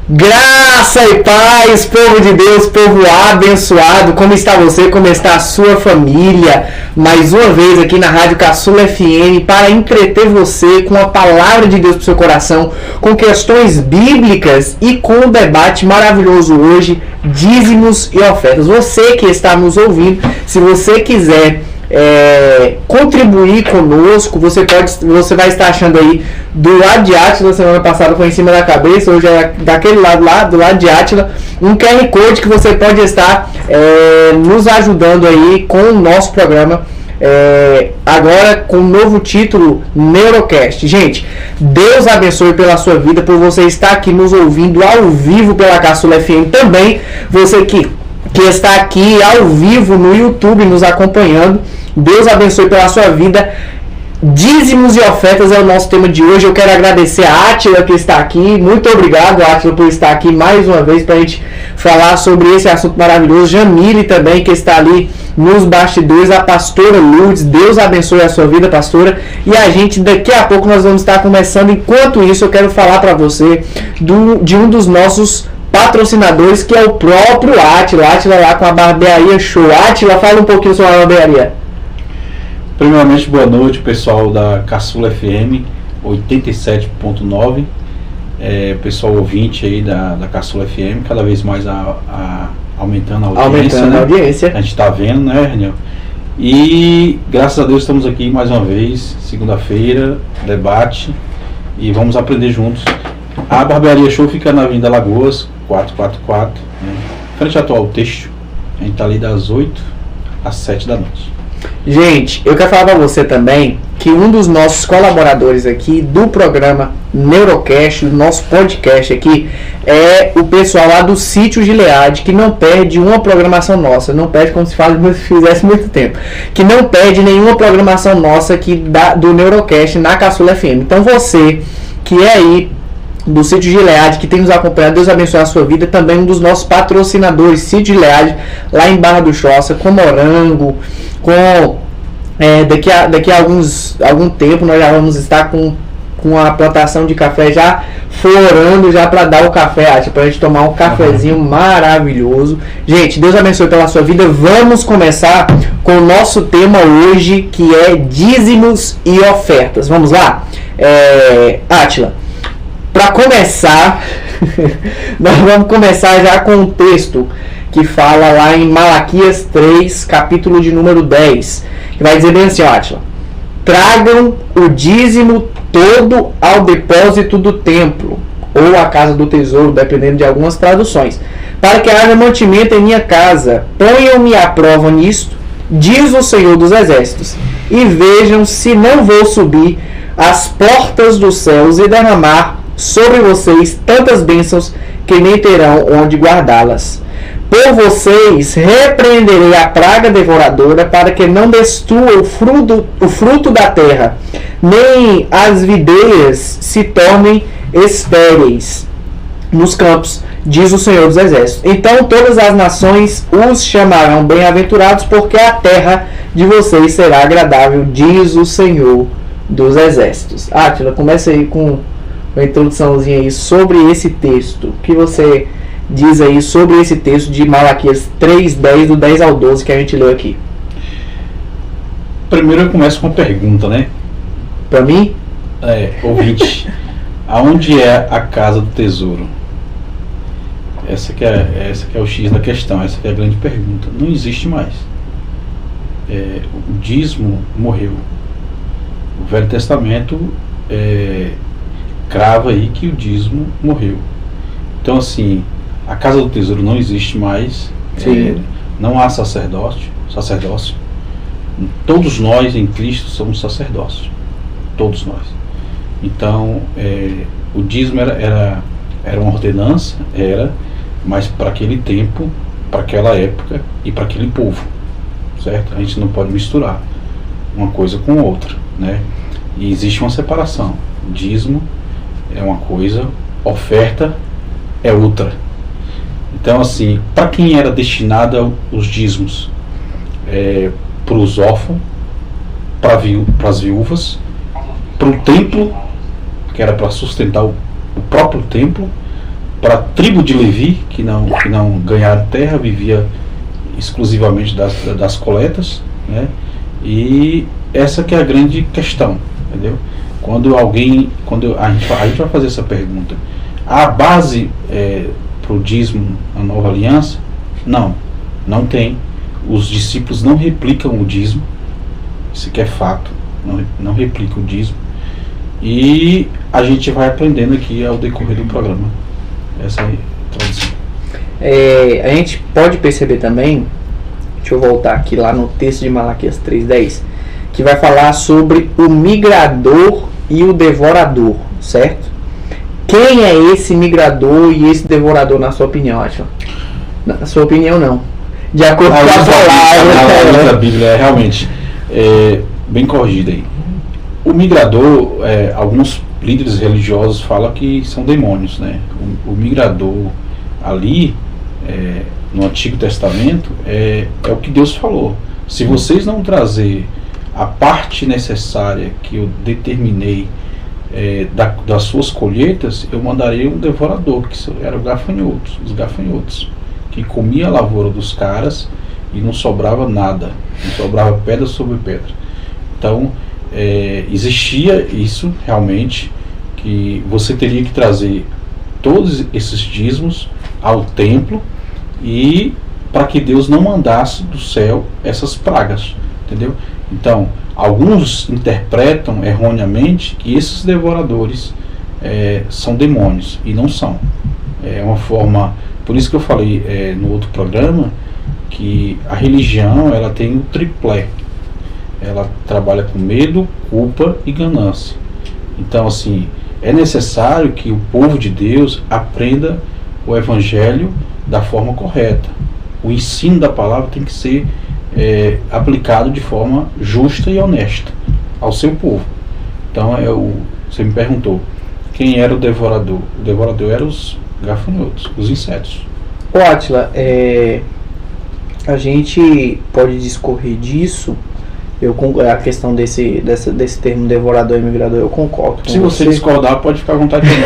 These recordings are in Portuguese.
Graça e paz, povo de Deus, povo abençoado. Como está você? Como está a sua família? Mais uma vez aqui na Rádio Caçula FM para entreter você com a palavra de Deus para o seu coração, com questões bíblicas e com um debate maravilhoso hoje, dízimos e ofertas. Você que está nos ouvindo, se você quiser contribuir conosco, você vai estar achando aí do lado de Átila. Semana passada foi em cima da cabeça, hoje é daquele lado lá, do lado de Átila, um QR Code que você pode estar nos ajudando aí com o nosso programa, agora com o novo título Neurocast. Gente, Deus abençoe pela sua vida, por você estar aqui nos ouvindo ao vivo pela Caçula FM. Também você que está aqui ao vivo no YouTube nos acompanhando, Deus abençoe pela sua vida. Dízimos e ofertas é o nosso tema de hoje. Eu quero agradecer a Átila que está aqui. Muito obrigado, Átila, por estar aqui mais uma vez para a gente falar sobre esse assunto maravilhoso. Jamile também, que está ali nos bastidores. A pastora Lourdes, Deus abençoe a sua vida, pastora. E a gente, daqui a pouco, nós vamos estar começando. Enquanto isso, eu quero falar para você de um dos nossos patrocinadores, que é o próprio Átila. Átila lá com a Barbearia Show. Átila, fala um pouquinho sobre a barbearia. Primeiramente, boa noite, pessoal da Caçula FM 87.9, pessoal ouvinte aí da Caçula FM, cada vez mais aumentando a audiência. Aumentando a audiência. A gente está vendo, né, Raniel? E graças a Deus estamos aqui mais uma vez, segunda-feira, debate, e vamos aprender juntos. A Barbearia Show fica na Avenida Lagoas, 444, né, frente ao atual Texto. A gente está ali das 8 às 7 da noite. Gente, eu quero falar para você também que um dos nossos colaboradores aqui do programa Neurocast, do nosso podcast aqui, é o pessoal lá do Sítio Gileade, que não perde uma programação nossa, não perde como se fizesse muito tempo, que não perde nenhuma programação nossa aqui do Neurocast na Caçula FM. Então você que é aí do Sítio Gileade, que tem nos acompanhado, Deus abençoe a sua vida, também um dos nossos patrocinadores, Sítio Gileade, lá em Barra do Choça, com morango, com daqui a algum tempo nós já vamos estar com a plantação de café já florando, já para dar o café, para a gente tomar um cafezinho maravilhoso. Gente, Deus abençoe pela sua vida. Vamos começar com o nosso tema hoje, que é dízimos e ofertas. Vamos lá? Átila, para começar, nós vamos começar já com um texto que fala lá em Malaquias 3, capítulo de número 10, que vai dizer bem assim, Átila: tragam o dízimo todo ao depósito do templo, ou à casa do tesouro, dependendo de algumas traduções, para que haja mantimento em minha casa. Ponham-me à prova nisto, diz o Senhor dos Exércitos, e vejam se não vou subir às portas dos céus e derramar sobre vocês tantas bênçãos que nem terão onde guardá-las. Por vocês repreenderei a praga devoradora, para que não destrua o fruto da terra, nem as videiras se tornem estéreis nos campos, diz o Senhor dos Exércitos. Então todas as nações os chamarão bem-aventurados, porque a terra de vocês será agradável, diz o Senhor dos Exércitos. Átila, começa aí com uma introduçãozinha aí sobre esse texto. O que você diz aí sobre esse texto de Malaquias 3:10, do 10 ao 12, que a gente leu aqui? Primeiro eu começo com uma pergunta, né? Para mim? Ouvinte. Aonde é a casa do tesouro? Essa que é o X da questão, essa que é a grande pergunta. Não existe mais. O dízimo morreu. O Velho Testamento crava aí que o dízimo morreu. Então, assim, a casa do tesouro não existe mais. Não há sacerdócio. Todos nós em Cristo somos sacerdócio. Todos nós. Então, o dízimo era uma ordenança, mas para aquele tempo, para aquela época e para aquele povo, certo? A gente não pode misturar uma coisa com outra, né? E existe uma separação. Dízimo é uma coisa, oferta é outra. Então, assim, para quem era destinado os dízimos? Para os órfãos, para as viúvas, para o templo, que era para sustentar o próprio templo, para a tribo de Levi, que não ganhava terra, vivia exclusivamente das coletas, né? E essa que é a grande questão, entendeu? Quando a gente vai fazer essa pergunta, a base para o dízimo na Nova Aliança? Não tem. Os discípulos não replicam o dízimo, isso que é fato, não replicam o dízimo, e a gente vai aprendendo aqui ao decorrer do programa. Essa é a tradução. A gente pode perceber também, deixa eu voltar aqui lá no texto de Malaquias 3:10, que vai falar sobre o migrador e o devorador, certo? Quem é esse migrador e esse devorador, na sua opinião, Átila? Na sua opinião, não. De acordo com a palavra. Da Bíblia é realmente bem corrigida aí. O migrador, alguns líderes religiosos falam que são demônios, né? O migrador ali, no Antigo Testamento, é o que Deus falou. Se vocês não trazer a parte necessária que eu determinei das suas colheitas, eu mandarei um devorador, que eram os gafanhotos, que comia a lavoura dos caras e não sobrava nada, não sobrava pedra sobre pedra. Então, existia isso realmente, que você teria que trazer todos esses dízimos ao templo, e para que Deus não mandasse do céu essas pragas, entendeu? Então, alguns interpretam erroneamente que esses devoradores são demônios, e não são. É uma forma, por isso que eu falei no outro programa, que a religião, ela tem o triplé. Ela trabalha com medo, culpa e ganância. Então, assim, é necessário que o povo de Deus aprenda o evangelho da forma correta. O ensino da palavra tem que ser aplicado de forma justa e honesta ao seu povo. Então, você me perguntou quem era o devorador. O devorador era os gafanhotos, os insetos. Ô Átila, a gente pode discorrer disso. A questão desse termo devorador e migrador, eu concordo com Se você discordar, pode ficar à vontade também.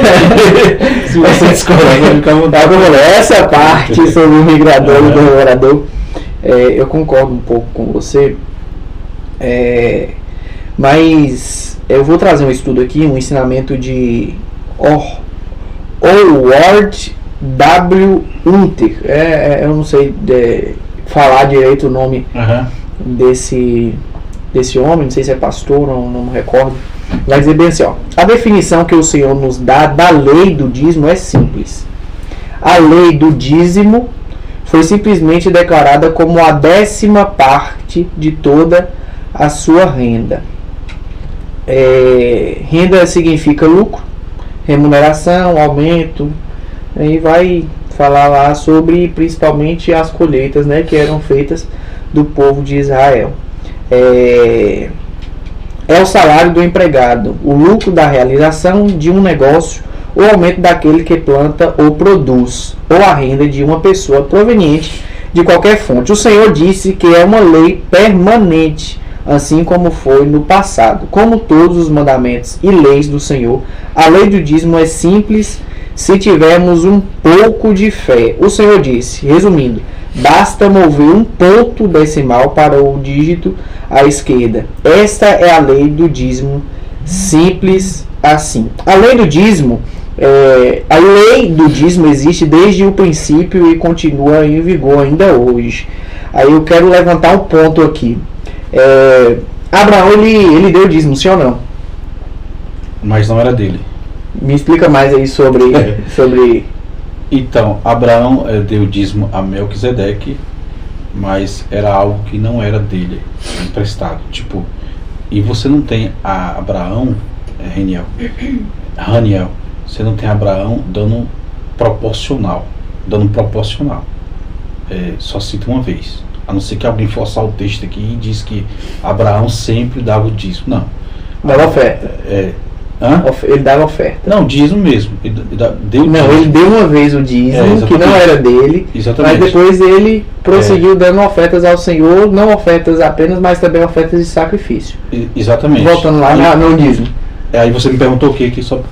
Se você discordar, pode ficar à vontade. Essa parte sobre o migrador e o devorador, eu concordo um pouco com você, mas eu vou trazer um estudo aqui, um ensinamento de Howard W. Hunter. Eu não sei falar direito o nome desse homem, não sei se é pastor, não me recordo. Vai dizer bem assim, a definição que o Senhor nos dá da lei do dízimo é simples. A lei do dízimo foi simplesmente declarada como a 10ª parte de toda a sua renda. Renda significa lucro, remuneração, aumento, aí vai falar lá sobre principalmente as colheitas, né, que eram feitas do povo de Israel. É o salário do empregado, o lucro da realização de um negócio, o aumento daquele que planta ou produz, ou a renda de uma pessoa proveniente de qualquer fonte. O Senhor disse que é uma lei permanente, assim como foi no passado. Como todos os mandamentos e leis do Senhor, a lei do dízimo é simples se tivermos um pouco de fé. O Senhor disse, resumindo, basta mover um ponto decimal para o dígito à esquerda. Esta é a lei do dízimo, simples assim. A lei do dízimo, existe desde o princípio e continua em vigor ainda hoje. Aí eu quero levantar um ponto aqui. Abraão, ele deu dízimo, sim ou não? Mas não era dele. Me explica mais aí sobre... Então, Abraão deu dízimo a Melquisedeque, mas era algo que não era dele, emprestado. Tipo, e você não tem a Abraão, Raniel, você não tem Abraão dando proporcional. Só cita uma vez. A não ser que alguém forçar o texto aqui e diz que Abraão sempre dava o dízimo. Não. Dava oferta. Ele dava oferta. Não, dízimo mesmo. Ele deu uma vez o dízimo, que não era dele. Exatamente. Mas depois ele prosseguiu dando ofertas ao Senhor, não ofertas apenas, mas também ofertas de sacrifício. Exatamente. Voltando lá no dízimo. Aí você me perguntou o que aqui só?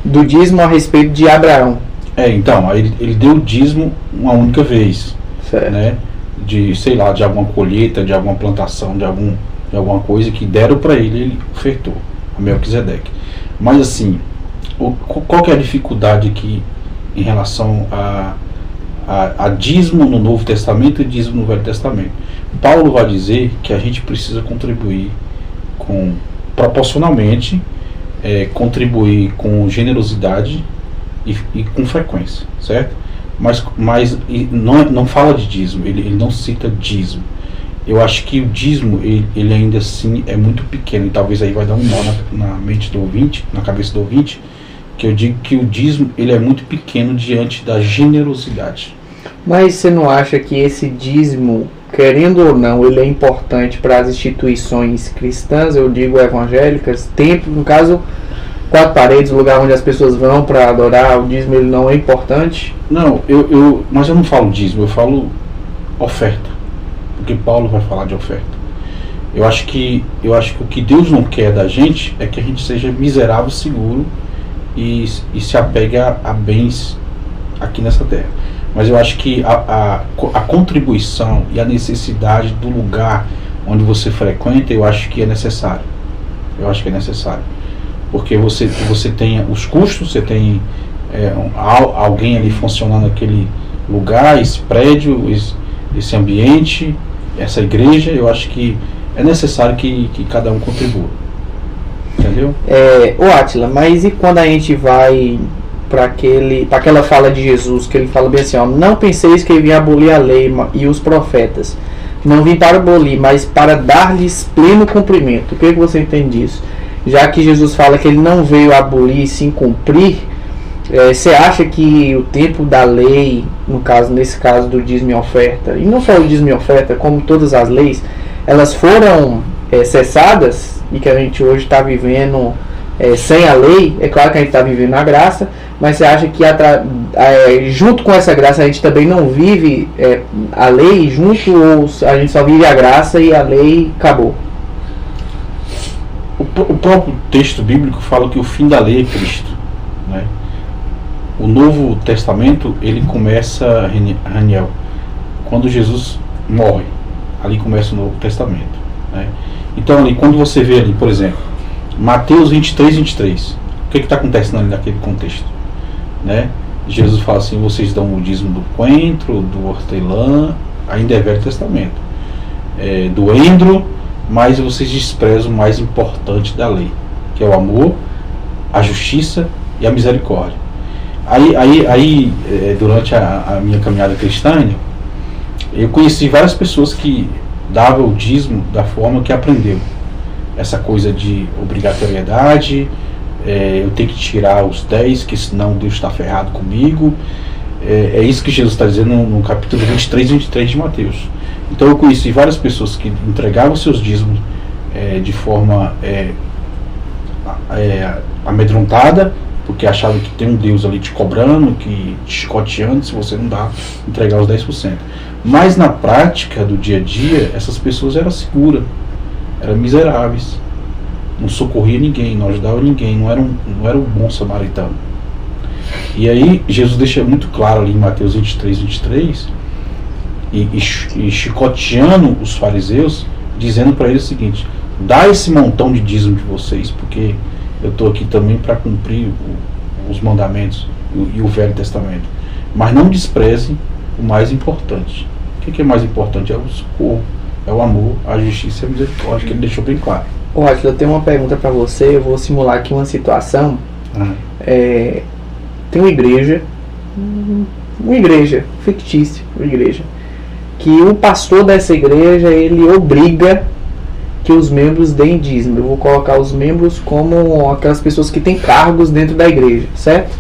Do dízimo a respeito de Abraão. Então, aí ele deu o dízimo uma única vez, Certo. né? De, sei lá, de alguma colheita, de alguma plantação, de alguma coisa que deram para ele ofertou, a Melquisedeque. Mas assim, qual que é a dificuldade aqui em relação a dízimo no Novo Testamento e dízimo no Velho Testamento? Paulo vai dizer que a gente precisa contribuir proporcionalmente, contribuir com generosidade e com frequência, certo? Mas não fala de dízimo, ele não cita dízimo. Eu acho que o dízimo, ele ainda assim é muito pequeno, e talvez aí vai dar um nó na mente do ouvinte, na cabeça do ouvinte, que eu digo que o dízimo, ele é muito pequeno diante da generosidade. Mas você não acha que esse dízimo, querendo ou não, ele é importante para as instituições cristãs, eu digo evangélicas, templo, no caso, 4 paredes, o lugar onde as pessoas vão para adorar, o dízimo ele não é importante? Não, mas eu não falo dízimo, eu falo oferta, porque Paulo vai falar de oferta. Eu acho que o que Deus não quer da gente é que a gente seja miserável, seguro e se apegue a bens aqui nessa terra. Mas eu acho que a contribuição e a necessidade do lugar onde você frequenta, eu acho que é necessário. Eu acho que é necessário. Porque você tem os custos, você tem alguém ali funcionando naquele lugar, esse prédio, esse ambiente, essa igreja. Eu acho que é necessário que cada um contribua. Entendeu? Ô Átila, mas e quando a gente vai para aquela fala de Jesus, que ele fala bem assim, ó, não penseis que eu vim abolir a lei e os profetas. Não vim para abolir, mas para dar-lhes pleno cumprimento. O que você entende disso? Já que Jesus fala que ele não veio abolir e sim cumprir, você acha que o tempo da lei, nesse caso do dízimo e oferta, e não só o dízimo e oferta, como todas as leis, elas foram cessadas e que a gente hoje está vivendo sem a lei? É claro que a gente está vivendo a graça, mas você acha que junto com essa graça a gente também não vive a lei junto, ou a gente só vive a graça e a lei acabou? O próprio texto bíblico fala que o fim da lei é Cristo, né? O Novo Testamento, ele começa, Raniel, quando Jesus morre. Ali começa o Novo Testamento, né? Então, ali, quando você vê ali, por exemplo, Mateus 23, 23, o que está acontecendo ali naquele contexto, né? Jesus fala assim, vocês dão o dízimo do coentro, do hortelã, ainda é Velho Testamento, do endro, mas vocês desprezam o mais importante da lei, que é o amor, a justiça e a misericórdia. Aí durante a minha caminhada cristã, eu conheci várias pessoas que davam o dízimo da forma que aprendeu. Essa coisa de obrigatoriedade, eu tenho que tirar os 10, que senão Deus está ferrado comigo. É isso que Jesus está dizendo no capítulo 23 e 23 de Mateus. Então eu conheci várias pessoas que entregavam seus dízimos de forma amedrontada, porque achavam que tem um Deus ali te cobrando, te chicoteando se você não entregar os 10%. Mas na prática do dia a dia, essas pessoas eram seguras, eram miseráveis, não socorria ninguém, não ajudava ninguém, não era um bom samaritano. E aí Jesus deixa muito claro ali em Mateus 23, 23, e chicoteando os fariseus, dizendo para eles o seguinte: dá esse montão de dízimo de vocês, porque eu estou aqui também para cumprir os mandamentos e o Velho Testamento, mas não desprezem o mais importante. O que é mais importante? É o socorro, é o amor, a justiça e a misericórdia, que ele deixou bem claro. Ó, eu tenho uma pergunta para você, eu vou simular aqui uma situação. Tem uma igreja fictícia, que o pastor dessa igreja, ele obriga que os membros deem dízimo. Eu vou colocar os membros como aquelas pessoas que têm cargos dentro da igreja, certo?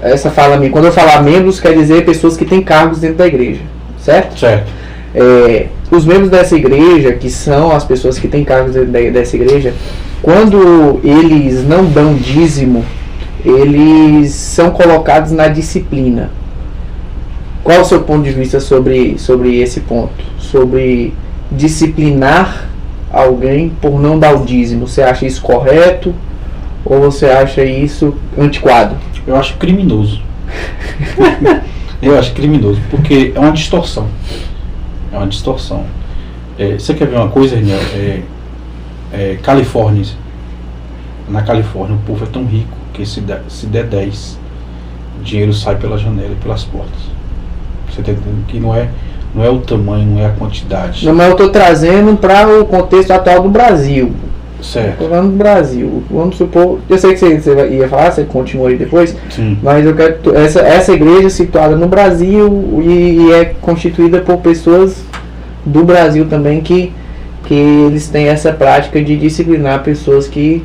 Essa fala minha, quando eu falar membros, quer dizer pessoas que têm cargos dentro da igreja, certo? Certo. Os membros dessa igreja, que são as pessoas que têm cargos dessa igreja, quando eles não dão dízimo, eles são colocados na disciplina. Qual é o seu ponto de vista sobre esse ponto? Sobre disciplinar alguém por não dar o dízimo. Você acha isso correto ou você acha isso antiquado? Eu acho criminoso. Eu acho criminoso, porque é uma distorção. É uma distorção. Você quer ver uma coisa, Reniel? Califórnia. Na Califórnia o povo é tão rico que se der 10, o dinheiro sai pela janela e pelas portas. Você está entendendo que não é o tamanho, não é a quantidade. Não, mas eu estou trazendo para o contexto atual do Brasil. Certo. Estou falando do Brasil. Vamos supor. Eu sei que você ia falar, você continua aí depois. Sim. Mas eu quero. Essa igreja situada no Brasil e é constituída por pessoas do Brasil também que eles têm essa prática de disciplinar pessoas que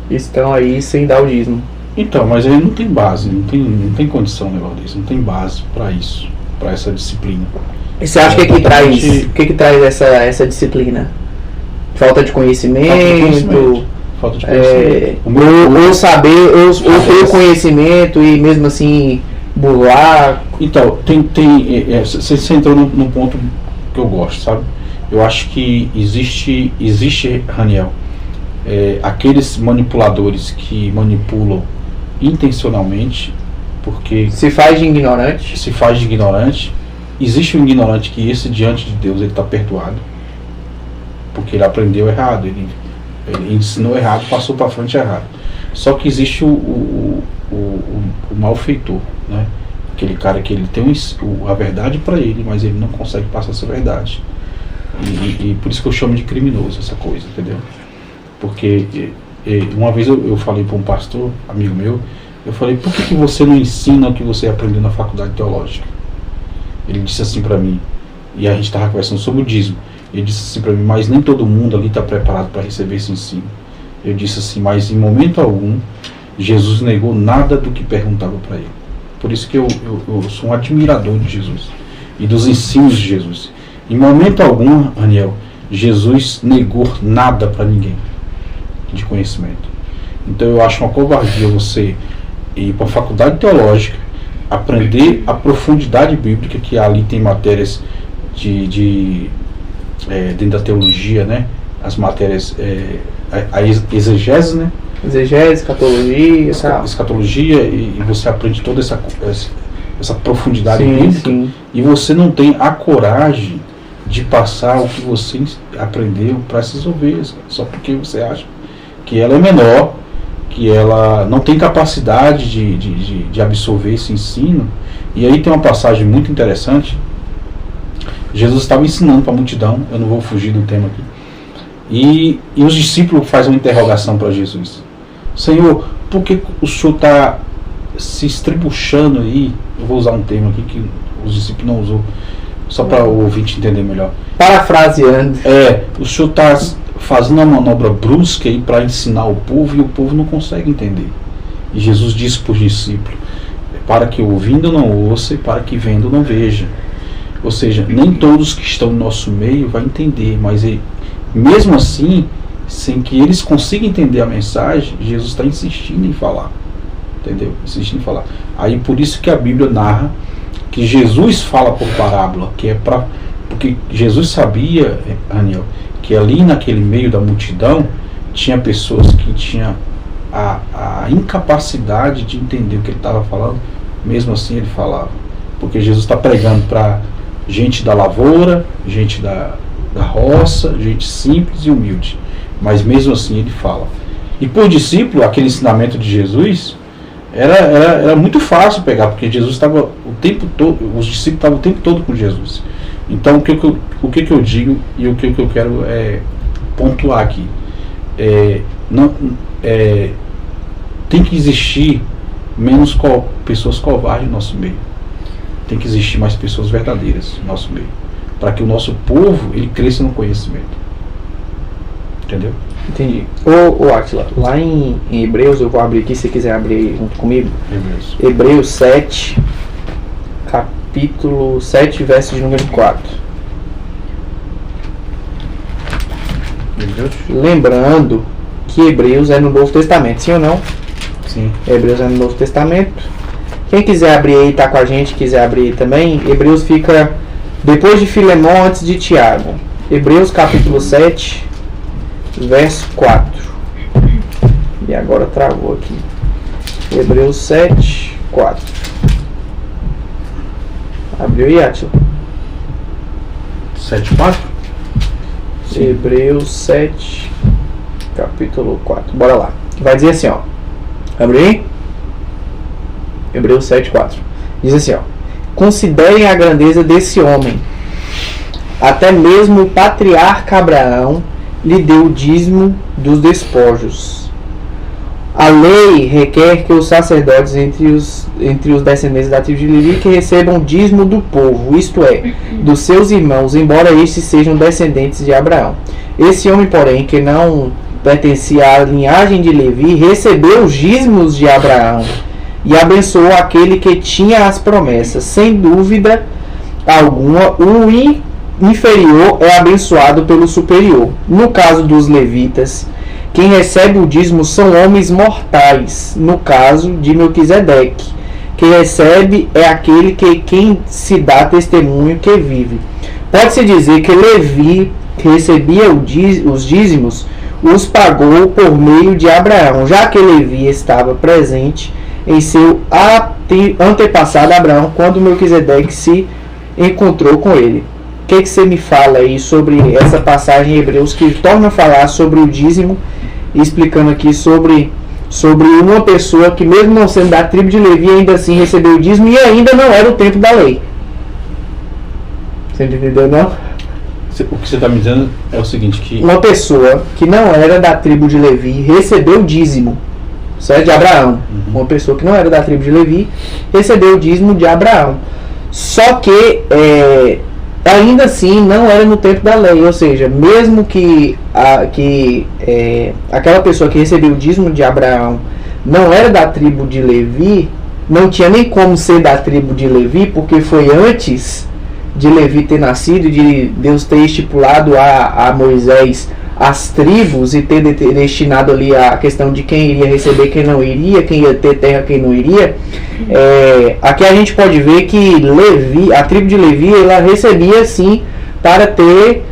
estão aí sem dar o dízimo. Então, mas aí não tem base, não tem condição um negócio desse, não tem base para isso, para essa disciplina. E você acha que traz essa disciplina? Falta de conhecimento? Falta de conhecimento. Ou saber, ou ter conhecimento e mesmo assim burlar. Então, você entrou num ponto que eu gosto, sabe? Eu acho que existe, Raniel, aqueles manipuladores que manipulam intencionalmente, porque se faz de ignorante. Existe um ignorante que esse diante de Deus ele está perdoado, porque ele aprendeu errado, ele ensinou errado, passou para frente errado. Só que existe o malfeitor, né? Aquele cara que ele tem a verdade para ele, mas ele não consegue passar essa verdade. E por isso que eu chamo de criminoso essa coisa, entendeu? Porque uma vez eu falei para um pastor, amigo meu, eu falei, por que você não ensina o que você aprendeu na faculdade teológica? Ele disse assim para mim, e a gente estava conversando sobre o dízimo, ele disse assim para mim, mas nem todo mundo ali está preparado para receber esse ensino. Eu disse assim, mas em momento algum, Jesus negou nada do que perguntava para ele. Por isso que eu sou um admirador de Jesus e dos ensinos de Jesus. Em momento algum, Daniel, Jesus negou nada para ninguém de conhecimento. Então eu acho uma covardia você ir para a faculdade teológica, aprender a profundidade bíblica, que ali tem matérias dentro da teologia, né? As matérias, a exegese, né? Exegese, escatologia, e você aprende toda essa profundidade sim, bíblica, sim. E você não tem a coragem de passar o que você aprendeu para essas ovelhas, só porque você acha que ela é menor, que ela não tem capacidade de absorver esse ensino. E aí tem uma passagem muito interessante. Jesus estava ensinando para a multidão, eu não vou fugir do tema aqui, e os discípulos fazem uma interrogação para Jesus: Senhor, por que o Senhor está se estribuchando aí? Eu vou usar um termo aqui que os discípulos não usou, só para o ouvinte entender melhor. Parafraseando. O Senhor está fazendo uma manobra brusca aí para ensinar o povo, e o povo não consegue entender. E Jesus disse para os discípulos: para que ouvindo não ouça, e para que vendo não veja. Ou seja, nem todos que estão no nosso meio vão entender, mas mesmo assim, sem que eles consigam entender a mensagem, Jesus está insistindo em falar. Entendeu? Insistindo em falar. Aí por isso que a Bíblia narra que Jesus fala por parábola, que é para... Porque Jesus sabia, Daniel, que ali naquele meio da multidão tinha pessoas que tinham a incapacidade de entender o que ele estava falando, mesmo assim ele falava. Porque Jesus está pregando para gente da lavoura, gente da roça, gente simples e humilde, mas mesmo assim ele fala. E por discípulo, aquele ensinamento de Jesus era muito fácil pegar, porque Jesus estava o tempo todo, os discípulos estavam o tempo todo com Jesus. Então o que eu digo e o que eu quero pontuar aqui, tem que existir menos pessoas covardes no nosso meio. Tem que existir mais pessoas verdadeiras no nosso meio, para que o nosso povo ele cresça no conhecimento. Entendeu? Entendi. Ô Atila, lá em Hebreus, eu vou abrir aqui se você quiser abrir aí junto comigo. Hebreus 7, capítulo 7, verso de número 4. Lembrando que Hebreus é no Novo Testamento, sim ou não? Sim. Hebreus é no Novo Testamento. Quem quiser abrir aí, tá com a gente, quiser abrir aí também, Hebreus fica depois de Filemão, antes de Tiago. Hebreus capítulo 7, verso 4. E agora travou aqui. Hebreus 7, 4. Abriu aí, Átila. 7:4? Hebreus 7, capítulo 4. Bora lá. Vai dizer assim, ó. Abre aí. Hebreus 7:4. Diz assim, ó. Considerem a grandeza desse homem. Até mesmo o patriarca Abraão lhe deu o dízimo dos despojos. A lei requer que os sacerdotes entre os descendentes da tribo de Levi que recebam dízimo do povo, isto é, dos seus irmãos, embora estes sejam descendentes de Abraão. Esse homem, porém, que não pertencia à linhagem de Levi, recebeu os dízimos de Abraão e abençoou aquele que tinha as promessas. Sem dúvida alguma, o inferior é abençoado pelo superior. No caso dos levitas, quem recebe o dízimo são homens mortais. No caso de Melquisedeque, quem recebe é aquele quem se dá testemunho que vive. Pode-se dizer que Levi, que recebia os dízimos, os pagou por meio de Abraão, já que Levi estava presente em seu antepassado Abraão quando Melquisedeque se encontrou com ele. O que você me fala aí sobre essa passagem em Hebreus que torna a falar sobre o dízimo, explicando aqui sobre uma pessoa que, mesmo não sendo da tribo de Levi, ainda assim recebeu o dízimo e ainda não era o tempo da lei? Você entendeu, não? O que você está me dizendo é o seguinte, que uma pessoa que não era da tribo de Levi recebeu o dízimo, certo? De Abraão. Uma pessoa que não era da tribo de Levi recebeu o dízimo de Abraão. Só que ainda assim não era no tempo da lei, ou seja, mesmo que aquela pessoa que recebeu o dízimo de Abraão não era da tribo de Levi, não tinha nem como ser da tribo de Levi, porque foi antes de Levi ter nascido, de Deus ter estipulado a Moisés as tribos e ter destinado ali a questão de quem iria receber, quem não iria, quem ia ter terra, quem não iria. Aqui a gente pode ver que Levi, a tribo de Levi, ela recebia sim para ter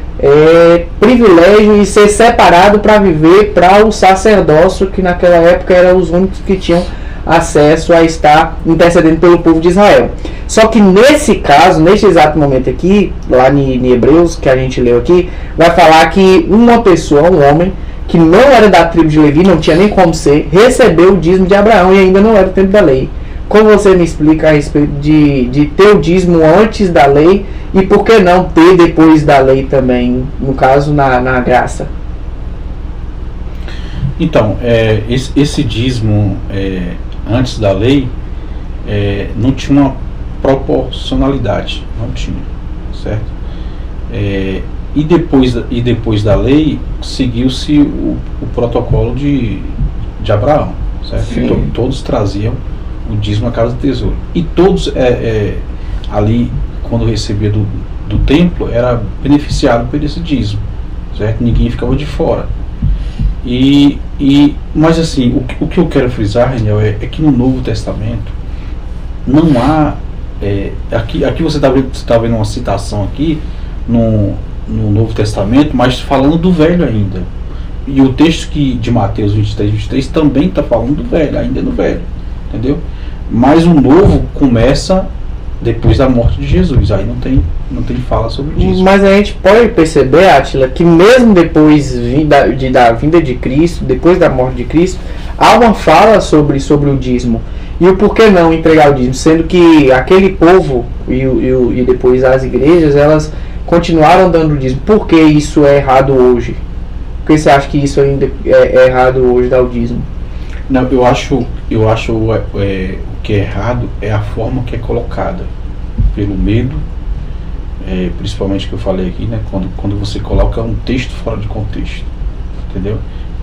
privilégio e ser separado para viver para o sacerdócio, que naquela época eram os únicos que tinham acesso a estar intercedendo pelo povo de Israel. Só que nesse caso, neste exato momento aqui, lá em Hebreus, que a gente leu aqui, vai falar que uma pessoa, um homem, que não era da tribo de Levi, não tinha nem como ser, recebeu o dízimo de Abraão e ainda não era o tempo da lei. Como você me explica a respeito de ter o dízimo antes da lei e por que não ter depois da lei também, no caso na graça? Então, esse dízimo antes da lei não tinha uma proporcionalidade, não tinha, certo? E depois da lei seguiu-se o protocolo de Abraão, certo? Todos traziam o dízimo à casa do tesouro e todos ali, quando recebia do templo, era beneficiado por esse dízimo, certo? Ninguém ficava de fora. Mas assim, o que eu quero frisar, Reniel, é que no Novo Testamento não há aqui você está vendo uma citação aqui no Novo Testamento, mas falando do Velho ainda, e o texto de Mateus 23 também está falando do Velho, ainda no Velho, entendeu? Mas o Novo começa depois da morte de Jesus, aí não tem fala sobre isso. Mas a gente pode perceber, Átila, que mesmo depois da vinda de Cristo, depois da morte de Cristo, há uma fala sobre o dízimo. E o porquê não entregar o dízimo, sendo que aquele povo e depois as igrejas, elas continuaram dando o dízimo. Por que isso é errado hoje? Por que você acha que isso ainda é errado hoje, dar o dízimo? Não, eu acho o que é errado é a forma que é colocada, pelo medo, principalmente que eu falei aqui, né, quando você coloca um texto fora de contexto, entendeu?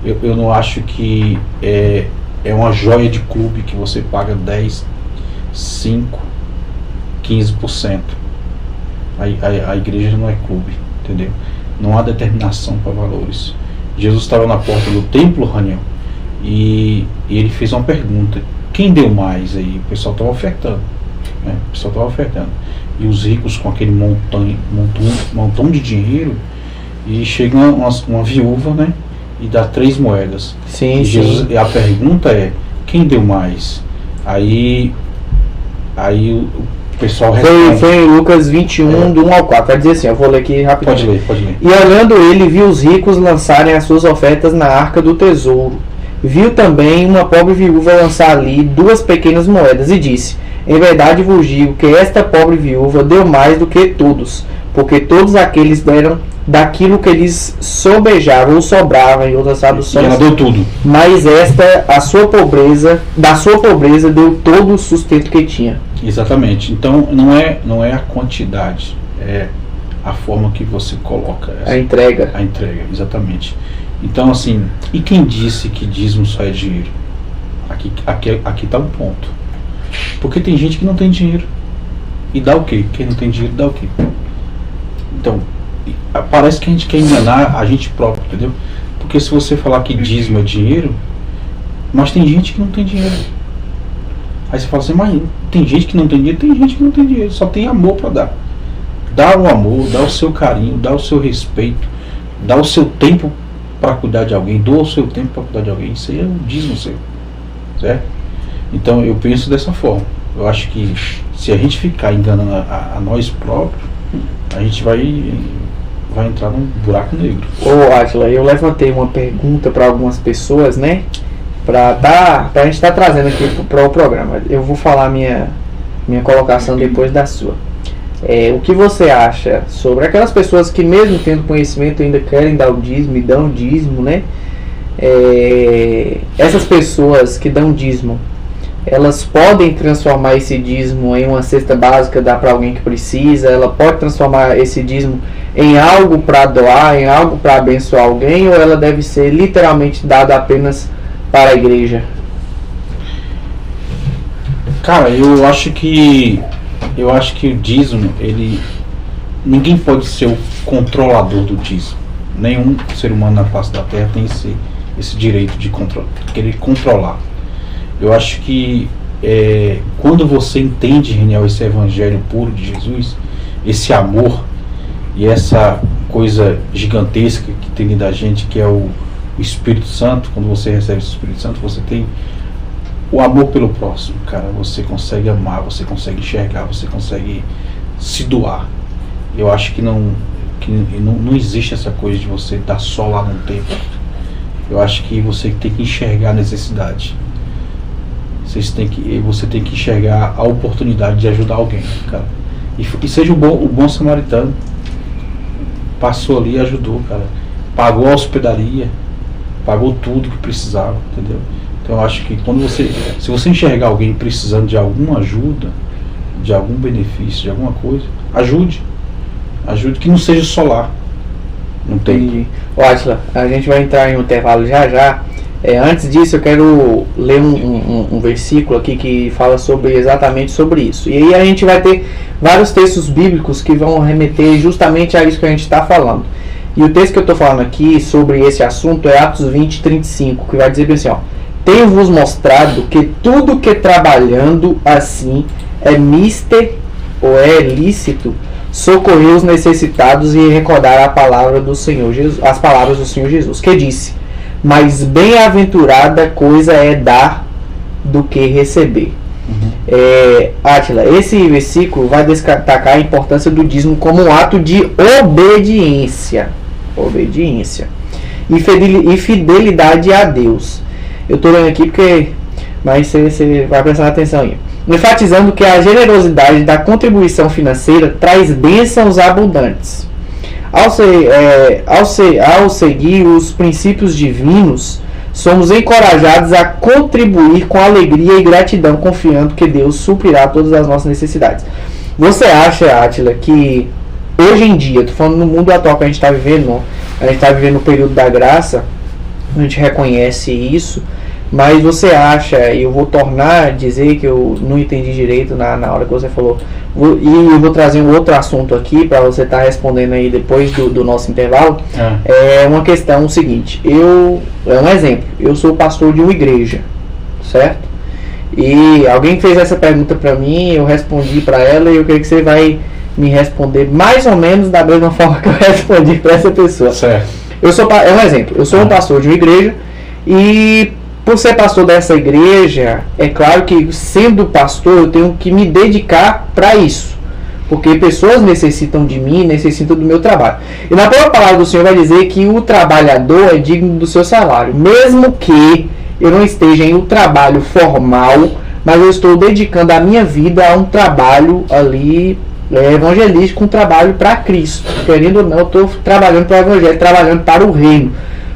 Eu não acho que é uma joia de clube que você paga 10, 5, 15%. A igreja não é clube, entendeu? Não há determinação para valores. Jesus estava na porta do templo, Raniel, e ele fez uma pergunta: quem deu mais aí? O pessoal estava ofertando, né? O pessoal estava ofertando. E os ricos com aquele montão de dinheiro, e chega uma viúva, né? E dá 3 moedas. Sim, e Jesus, sim. A pergunta é: quem deu mais? Aí O pessoal responde. Foi em Lucas 21, do 1 ao 4. Vai dizer assim, eu vou ler aqui rapidinho. Pode ler. E olhando ele, viu os ricos lançarem as suas ofertas na arca do tesouro. Viu também uma pobre viúva lançar ali 2 pequenas moedas e disse: em verdade vos digo que esta pobre viúva deu mais do que todos, porque todos aqueles deram daquilo que lhes sobejava ou sobrava, em outras traduções. E ela deu tudo. Mas esta, da sua pobreza, deu todo o sustento que tinha. Exatamente. Então não é a quantidade, é a forma que você coloca A entrega. A entrega, exatamente. Então, assim, e quem disse que dízimo só é dinheiro? Aqui está um ponto. Porque tem gente que não tem dinheiro. E dá o quê? Quem não tem dinheiro dá o quê? Então, parece que a gente quer enganar a gente próprio, entendeu? Porque se você falar que dízimo é dinheiro, mas tem gente que não tem dinheiro. Aí você fala assim, mas tem gente que não tem dinheiro? Tem gente que não tem dinheiro, só tem amor para dar. Dá o amor, dá o seu carinho, dá o seu respeito, dá o seu tempo para cuidar de alguém, doa o seu tempo para cuidar de alguém. Isso aí é um dízimo seu, certo? Então eu penso dessa forma. Eu acho que se a gente ficar enganando a nós próprios, a gente vai entrar num buraco negro. Ô Átila, eu levantei uma pergunta para algumas pessoas, né? Pra gente estar trazendo aqui para o programa. Eu vou falar minha colocação depois da sua. O que você acha sobre aquelas pessoas que, mesmo tendo conhecimento, ainda querem dar o dízimo e dão dízimo, né? Essas pessoas que dão dízimo, elas podem transformar esse dízimo em uma cesta básica, dar para alguém que precisa? Ela pode transformar esse dízimo em algo para doar, em algo para abençoar alguém? Ou ela deve ser literalmente dada apenas para a igreja? Cara, eu acho que o dízimo, ninguém pode ser o controlador do dízimo. Nenhum ser humano na face da terra tem esse direito de querer controlar. Eu acho que quando você entende, Reniel, esse evangelho puro de Jesus, esse amor e essa coisa gigantesca que tem dentro da gente, que é o Espírito Santo, quando você recebe o Espírito Santo, você tem o amor pelo próximo, cara. Você consegue amar, você consegue enxergar, você consegue se doar. Eu acho que não existe essa coisa de você estar só lá no templo. Eu acho que você tem que enxergar a necessidade. Você tem que enxergar a oportunidade de ajudar alguém, cara. E seja o bom samaritano. Passou ali e ajudou, cara. Pagou a hospedaria, pagou tudo que precisava, entendeu? Então eu acho que se você enxergar alguém precisando de alguma ajuda, de algum benefício, de alguma coisa, ajude, que não seja só lá. Não tem. Entendi. Átila, a gente vai entrar em um intervalo já. Antes disso, eu quero ler um versículo aqui que fala exatamente sobre isso. E aí a gente vai ter vários textos bíblicos que vão remeter justamente a isso que a gente está falando. E o texto que eu estou falando aqui sobre esse assunto é Atos 20, 35, que vai dizer bem assim, ó: tenho-vos mostrado que tudo que trabalhando assim é mister ou é lícito socorrer os necessitados e recordar a palavra do Senhor Jesus, as palavras do Senhor Jesus, que disse: mas bem-aventurada coisa é dar do que receber. Átila, esse versículo vai destacar a importância do dízimo como um ato de obediência e fidelidade a Deus. Eu estou lendo aqui mas você vai prestar atenção aí. Enfatizando que a generosidade da contribuição financeira traz bênçãos abundantes. Ao seguir os princípios divinos, somos encorajados a contribuir com alegria e gratidão, confiando que Deus suprirá todas as nossas necessidades. Você acha, Átila, que hoje em dia, estou falando no mundo atual que a gente está vivendo, o período da graça, a gente reconhece isso, mas você acha, e eu vou dizer que eu não entendi direito na hora que você falou, e eu vou trazer um outro assunto aqui para você estar respondendo aí depois do nosso intervalo. É uma questão seguinte: é um exemplo, eu sou pastor de uma igreja, certo? E alguém fez essa pergunta para mim, eu respondi para ela, e eu creio que você vai me responder mais ou menos da mesma forma que eu respondi para essa pessoa. Certo. É um exemplo, eu sou um pastor de uma igreja e por ser pastor dessa igreja, é claro que sendo pastor eu tenho que me dedicar para isso, porque pessoas necessitam de mim, necessitam do meu trabalho. E na própria palavra do Senhor vai dizer que o trabalhador é digno do seu salário, mesmo que eu não esteja em um trabalho formal, mas eu estou dedicando a minha vida a um trabalho ali evangelístico, um trabalho para Cristo. Querendo ou não, eu estou trabalhando para o Evangelho, trabalhando para o reino,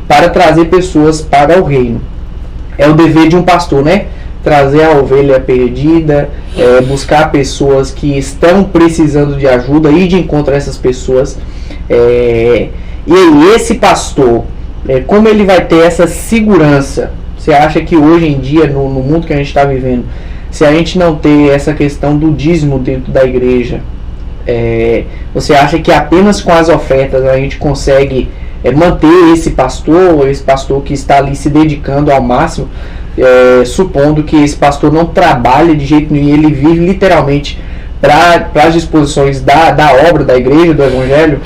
para trazer pessoas para o reino. É o dever de um pastor, né? Trazer a ovelha perdida, buscar pessoas que estão precisando de ajuda, ir de encontro a essas pessoas. E aí, esse pastor, como ele vai ter essa segurança? Você acha que hoje em dia, no mundo que a gente está vivendo, se a gente não ter essa questão do dízimo dentro da igreja, você acha que apenas com as ofertas a gente consegue manter esse pastor que está ali se dedicando ao máximo, supondo que esse pastor não trabalha de jeito nenhum, ele vive literalmente para as disposições da obra da igreja, do evangelho?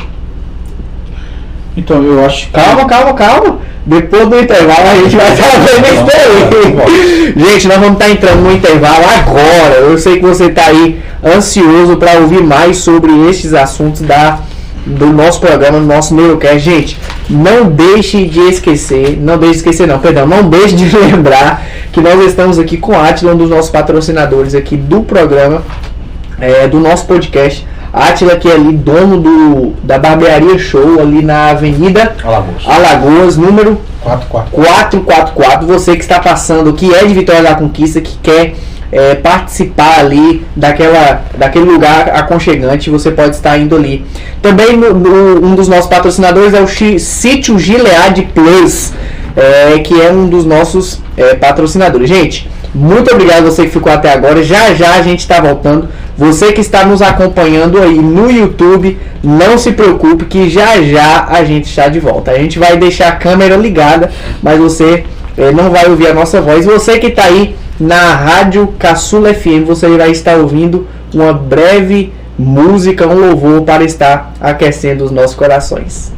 Então, eu acho que... Calma. Depois do intervalo a gente vai estar vendo isso daí. Gente, nós vamos estar entrando no intervalo agora. Eu sei que você está aí ansioso para ouvir mais sobre estes assuntos do nosso programa, do nosso Neurocast. Gente, não deixe de esquecer, não deixe de lembrar que nós estamos aqui com a Átila, um dos nossos patrocinadores aqui do programa, do nosso podcast. Átila, que é ali dono da Barbearia Show, ali na Avenida Alagoas, número 444. Você que está passando, que é de Vitória da Conquista, que quer participar ali daquele lugar aconchegante, você pode estar indo ali. Também um dos nossos patrocinadores é o Sítio Gilead Plus, que é um dos nossos patrocinadores. Gente, muito obrigado a você que ficou até agora. Já a gente está voltando. Você que está nos acompanhando aí no YouTube, não se preocupe que já a gente está de volta. A gente vai deixar a câmera ligada, mas você não vai ouvir a nossa voz. Você que está aí na Rádio Caçula FM, você vai estar ouvindo uma breve música, um louvor para estar aquecendo os nossos corações.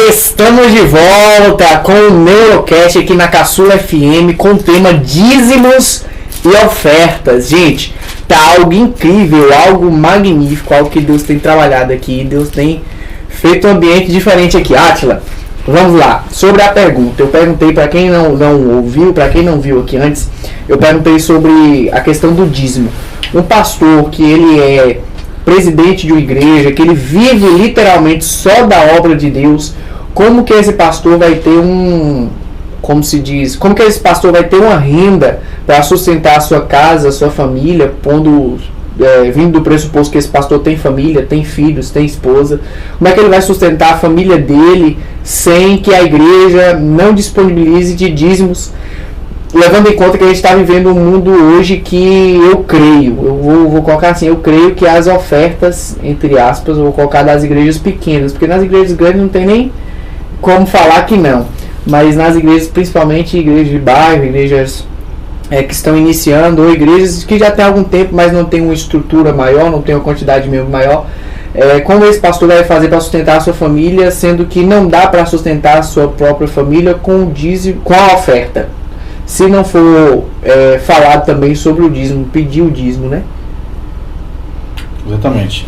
Estamos de volta com o Neurocast aqui na Caçula FM com o tema dízimos e ofertas. Gente, tá algo incrível, algo magnífico, algo que Deus tem trabalhado aqui. Deus tem feito um ambiente diferente aqui. Átila, vamos lá. Sobre a pergunta, eu perguntei para quem não ouviu, para quem não viu aqui antes, eu perguntei sobre a questão do dízimo. Um pastor que ele é presidente de uma igreja, que ele vive literalmente só da obra de Deus, como que esse pastor vai ter como que esse pastor vai ter uma renda para sustentar a sua casa, a sua família, vindo do pressuposto que esse pastor tem família, tem filhos, tem esposa? Como é que ele vai sustentar a família dele sem que a igreja não disponibilize de dízimos? Levando em conta que a gente está vivendo um mundo hoje que eu vou colocar assim, eu creio que as ofertas, entre aspas, eu vou colocar das igrejas pequenas, porque nas igrejas grandes não tem nem como falar que não, mas nas igrejas, principalmente igrejas de bairro, igrejas que estão iniciando, ou igrejas que já tem algum tempo, mas não tem uma estrutura maior, não tem uma quantidade de membros maior, como esse pastor vai fazer para sustentar a sua família, sendo que não dá para sustentar a sua própria família com o dízimo, com a oferta? Se não for falado também sobre o dízimo, pedir o dízimo, né? Exatamente.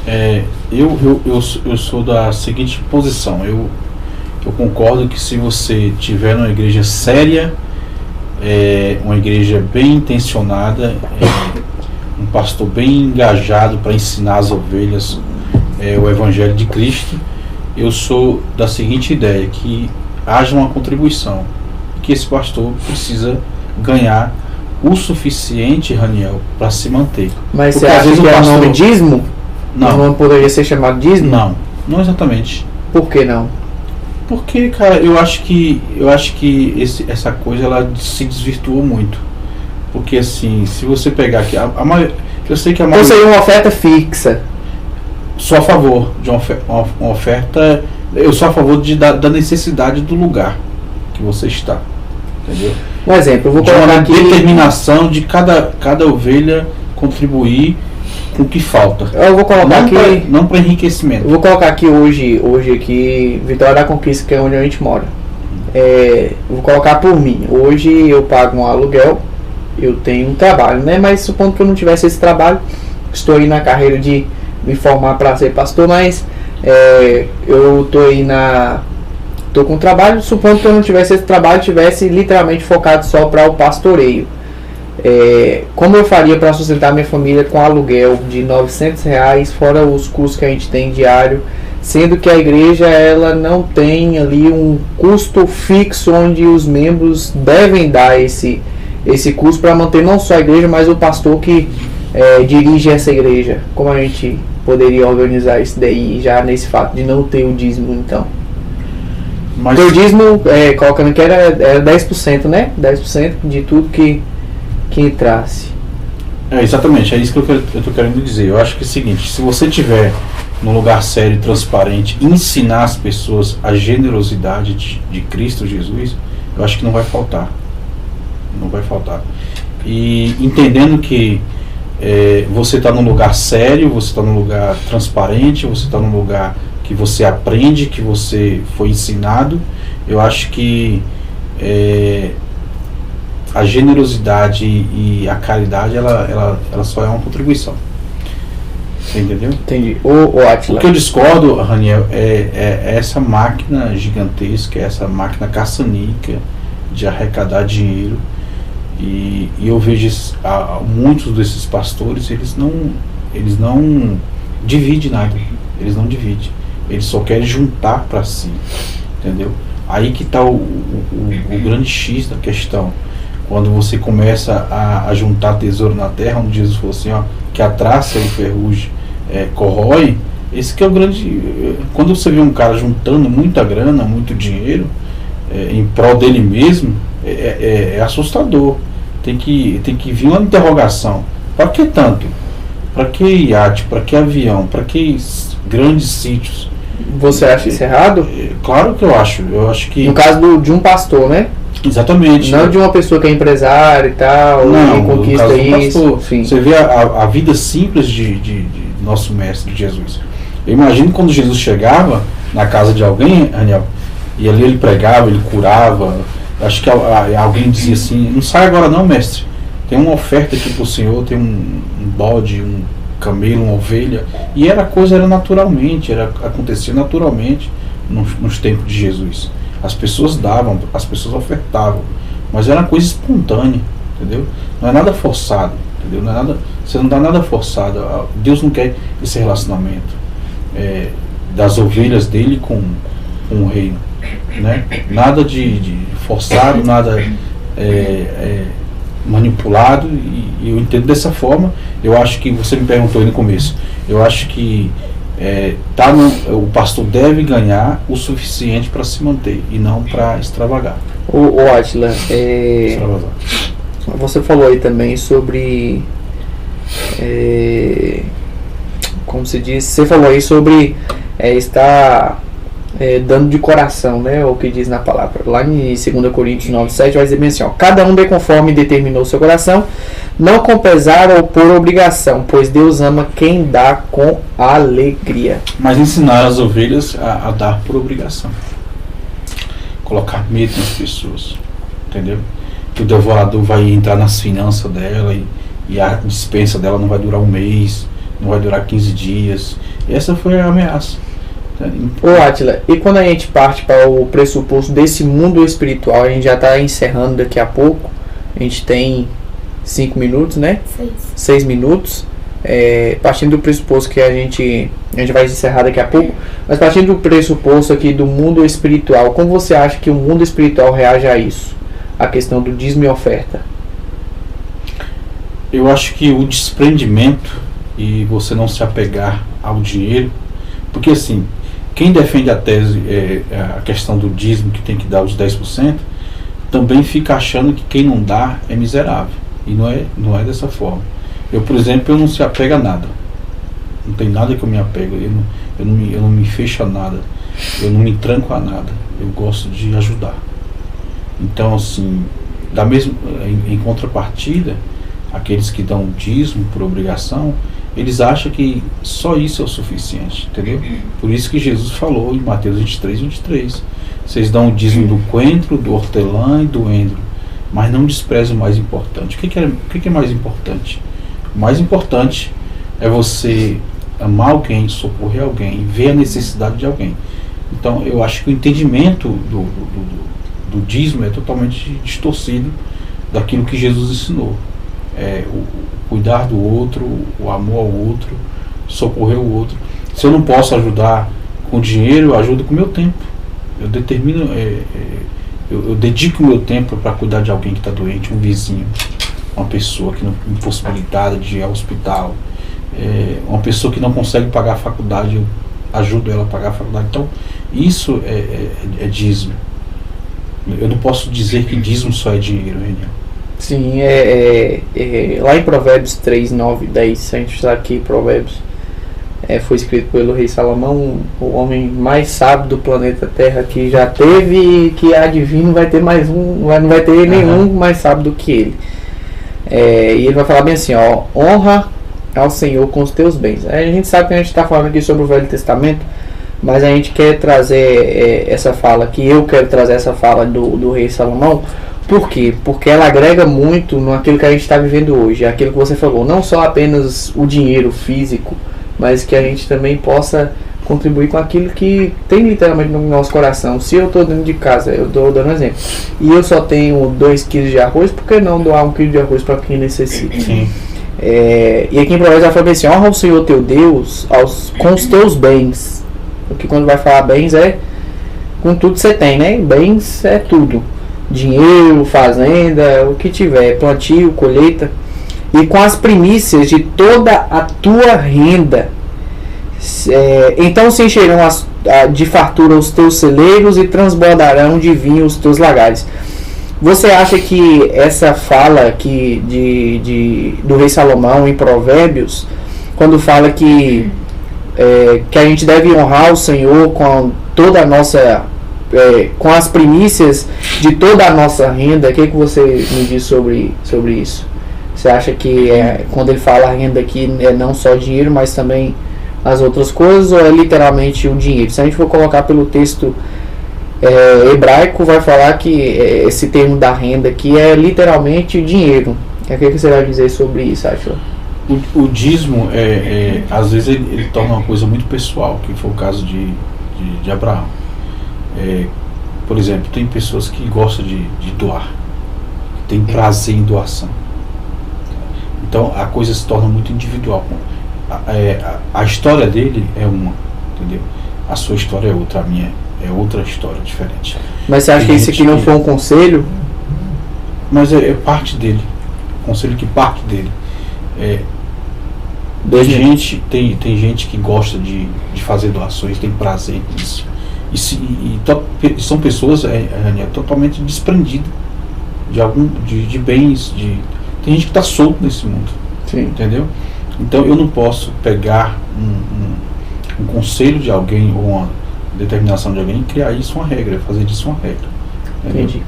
Eu sou da seguinte posição. Eu concordo que se você tiver uma igreja séria, uma igreja bem intencionada, um pastor bem engajado para ensinar as ovelhas o Evangelho de Cristo, eu sou da seguinte ideia, que haja uma contribuição, que esse pastor precisa ganhar o suficiente, Raniel, para se manter. Mas porque você acha que é o nome dízimo? Não poderia ser chamado dízimo? Não exatamente. Por que não? Porque, cara, eu acho que essa coisa ela se desvirtuou muito. Porque assim, se você pegar aqui, eu sei que a maioria... Então seria uma oferta fixa. Sou a favor de uma oferta. Eu sou a favor da necessidade do lugar que você está. Entendeu? Um exemplo, eu vou colocar aqui determinação de cada ovelha contribuir com o que falta. Eu vou colocar aqui. Não para enriquecimento. Eu vou colocar aqui hoje aqui, Vitória da Conquista, que é onde a gente mora. Vou colocar por mim. Hoje eu pago um aluguel, eu tenho um trabalho, né? Mas supondo que eu não tivesse esse trabalho, estou aí na carreira de me formar para ser pastor, mas eu tô com trabalho, supondo que eu não tivesse esse trabalho, tivesse literalmente focado só para o pastoreio. Como eu faria para sustentar minha família com aluguel de R$900, fora os custos que a gente tem diário, sendo que a igreja ela não tem ali um custo fixo onde os membros devem dar esse custo para manter não só a igreja, mas o pastor que dirige essa igreja. Como a gente poderia organizar isso daí já nesse fato de não ter o dízimo, então? Mas o dízimo, colocando que era 10%, né? 10% de tudo que entrasse. Exatamente, é isso que eu estou querendo dizer. Eu acho que é o seguinte: se você tiver num lugar sério e transparente, ensinar as pessoas a generosidade de Cristo Jesus, eu acho que não vai faltar. Não vai faltar. E entendendo que você está num lugar sério, você está num lugar transparente, você está num lugar que você aprende, que você foi ensinado, eu acho que a generosidade e a caridade ela só é uma contribuição. Você entendeu? Entendi. O Atila. O que eu discordo, Raniel, é essa máquina gigantesca, essa máquina caça-níquel de arrecadar dinheiro. E eu vejo muitos desses pastores, eles não dividem nada. Eles não dividem. Eles só querem juntar para si. Entendeu? Aí que está o grande X da questão. Quando você começa a juntar tesouro na terra, onde Jesus falou assim, que a traça e o ferrugem corrói, esse que é o grande... Quando você vê um cara juntando muita grana, muito dinheiro, em prol dele mesmo, é assustador. Tem que vir uma interrogação. Para que tanto? Para que iate? Para que avião? Para que grandes sítios? Você acha isso errado? Claro que eu acho. Eu acho que... No caso de um pastor, né? Exatamente. Não de uma pessoa que é empresária e tal, não, e conquista isso. Sim. Você vê a vida simples de nosso mestre Jesus. Eu imagino quando Jesus chegava na casa de alguém, Daniel, e ali ele pregava, ele curava. Acho que alguém dizia assim: não sai agora não, mestre. Tem uma oferta aqui para o senhor, tem um bode, um camelo, uma ovelha. E a coisa era naturalmente, acontecia naturalmente nos tempos de Jesus. As pessoas davam, as pessoas ofertavam, mas era uma coisa espontânea, entendeu? Não é nada forçado, entendeu? Não é nada, você não dá nada forçado. Deus não quer esse relacionamento das ovelhas dele com o reino, né? Nada de forçado, nada manipulado. E eu entendo dessa forma. Eu acho que você me perguntou aí no começo. Eu acho que o pastor deve ganhar o suficiente para se manter e não para extravagar. O Atila, você falou aí também sobre como se diz, você falou aí sobre estar dando de coração, né, o que diz na palavra lá em 2 Coríntios 9:7 vai dizer bem assim, cada um dê conforme determinou seu coração, não com pesar ou por obrigação, pois Deus ama quem dá com alegria. Mas ensinar as ovelhas a dar por obrigação, colocar medo nas pessoas, entendeu? Que o devorador vai entrar nas finanças dela e a dispensa dela não vai durar um mês, não vai durar 15 dias. E essa foi a ameaça. Ô Atila, e quando a gente parte para o pressuposto desse mundo espiritual, a gente já está encerrando daqui a pouco, a gente tem 5 minutos, né? 6 minutos, partindo do pressuposto que a gente vai encerrar daqui a pouco, mas partindo do pressuposto aqui do mundo espiritual, como você acha que o mundo espiritual reage a isso? A questão do dízimo e oferta? Eu acho que o desprendimento e você não se apegar ao dinheiro, porque assim, quem defende a tese, a questão do dízimo, que tem que dar os 10%, também fica achando que quem não dá é miserável. E não é dessa forma. Eu, por exemplo, eu não se apego a nada. Não tem nada que eu me apego. Eu não me fecho a nada. Eu não me tranco a nada. Eu gosto de ajudar. Então, assim, em contrapartida, aqueles que dão dízimo por obrigação, Eles acham que só isso é o suficiente, entendeu? Por isso que Jesus falou em Mateus 23, vocês dão o dízimo do coentro, do hortelã e do endro, mas não desprezem o mais importante. O que é mais importante? O mais importante é você amar alguém, socorrer alguém, ver a necessidade de alguém. Então eu acho que o entendimento do dízimo é totalmente distorcido daquilo que Jesus ensinou. O cuidar do outro, o amor ao outro, socorrer o outro. Se eu não posso ajudar com dinheiro, eu ajudo com o meu tempo. Eu determino, eu dedico o meu tempo para cuidar de alguém que está doente, um vizinho, uma pessoa que não impossibilitada de ir ao hospital, uma pessoa que não consegue pagar a faculdade, eu ajudo ela a pagar a faculdade. Então isso é dízimo. Eu não posso dizer que dízimo só é dinheiro, Reniel. Sim, lá em Provérbios 3, 9, 10, a gente sabe que Provérbios foi escrito pelo rei Salomão, o homem mais sábio do planeta Terra que já teve e que há de vir, não vai ter mais não vai ter nenhum mais sábio do que ele. E ele vai falar bem assim, ó, honra ao Senhor com os teus bens. A gente sabe que a gente está falando aqui sobre o Velho Testamento, mas a gente quer trazer essa fala, que eu quero trazer essa fala do rei Salomão. Por quê? Porque ela agrega muito naquilo que a gente está vivendo hoje, aquilo que você falou, não só apenas o dinheiro físico, mas que a gente também possa contribuir com aquilo que tem literalmente no nosso coração. Se eu estou dentro de casa, eu estou dando um exemplo, e eu só tenho 2 kg de arroz, por que não doar 1 kg de arroz para quem necessita? Sim. E aqui em Provérbios ela fala assim, honra o Senhor teu Deus com os teus bens. Porque quando vai falar bens com tudo que você tem, né? Bens é tudo. Dinheiro, fazenda, o que tiver, plantio, colheita, e com as primícias de toda a tua renda. Então se encherão de fartura os teus celeiros e transbordarão de vinho os teus lagares. Você acha que essa fala aqui do rei Salomão em Provérbios, quando fala que a gente deve honrar o Senhor com toda a nossa com as primícias de toda a nossa renda, o que você me diz sobre isso? Você acha que quando ele fala renda aqui é não só dinheiro, mas também as outras coisas, ou é literalmente o dinheiro? Se a gente for colocar pelo texto hebraico, vai falar que esse termo da renda aqui é literalmente dinheiro. O que você vai dizer sobre isso, acho? O dízimo, às vezes ele torna uma coisa muito pessoal, que foi o caso de Abraão. Por exemplo, tem pessoas que gostam de doar, que tem prazer em doação. Então a coisa se torna muito individual. A história dele é uma, entendeu? A sua história é outra, a minha é outra história diferente. Mas você acha que esse aqui não foi um conselho? Mas é parte dele, conselho que parte dele. Tem gente que gosta de fazer doações, tem prazer nisso. E são pessoas totalmente desprendidas de bens. Tem gente que está solto nesse mundo. Sim. Entendeu? Então eu não posso pegar um conselho de alguém ou uma determinação de alguém e criar isso uma regra, fazer disso uma regra. Entendeu? Entendi.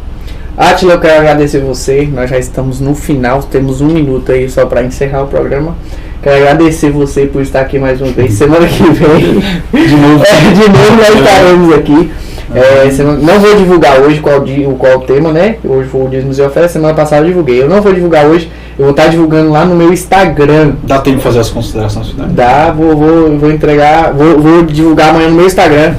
Átila, eu quero agradecer você. Nós já estamos no final, temos 1 minuto aí só para encerrar o programa. Quero agradecer você por estar aqui mais uma vez. Semana que vem de novo nós estaremos aqui. Não vou divulgar hoje qual o tema, né? Hoje foi o Dízimos e Ofertas, semana passada eu divulguei. Eu não vou divulgar hoje, eu vou estar divulgando lá no meu Instagram. Dá tempo de fazer as considerações finais? Dá, vou entregar, vou divulgar amanhã no meu Instagram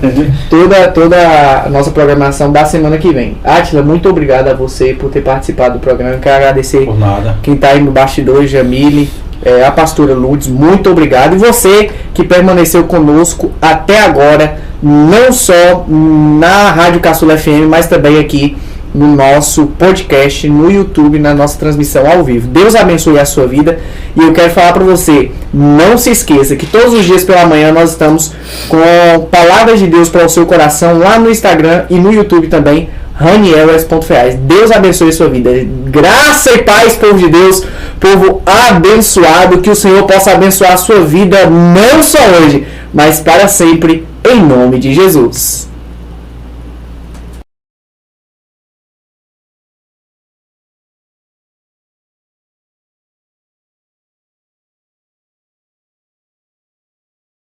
toda a nossa programação da semana que vem. Átila, muito obrigado a você por ter participado do programa. Eu quero agradecer por nada. Quem está aí no bastidor, Jamile, a pastora Lourdes, muito obrigado. E você que permaneceu conosco até agora, não só na Rádio Caçula FM, mas também aqui no nosso podcast, no YouTube, na nossa transmissão ao vivo. Deus abençoe a sua vida. E eu quero falar para você, não se esqueça que todos os dias pela manhã nós estamos com palavras de Deus para o seu coração lá no Instagram e no YouTube também, ranielres.feais. Deus abençoe a sua vida. Graça e paz, povo de Deus, povo abençoado, que o Senhor possa abençoar a sua vida, não só hoje, mas para sempre, em nome de Jesus.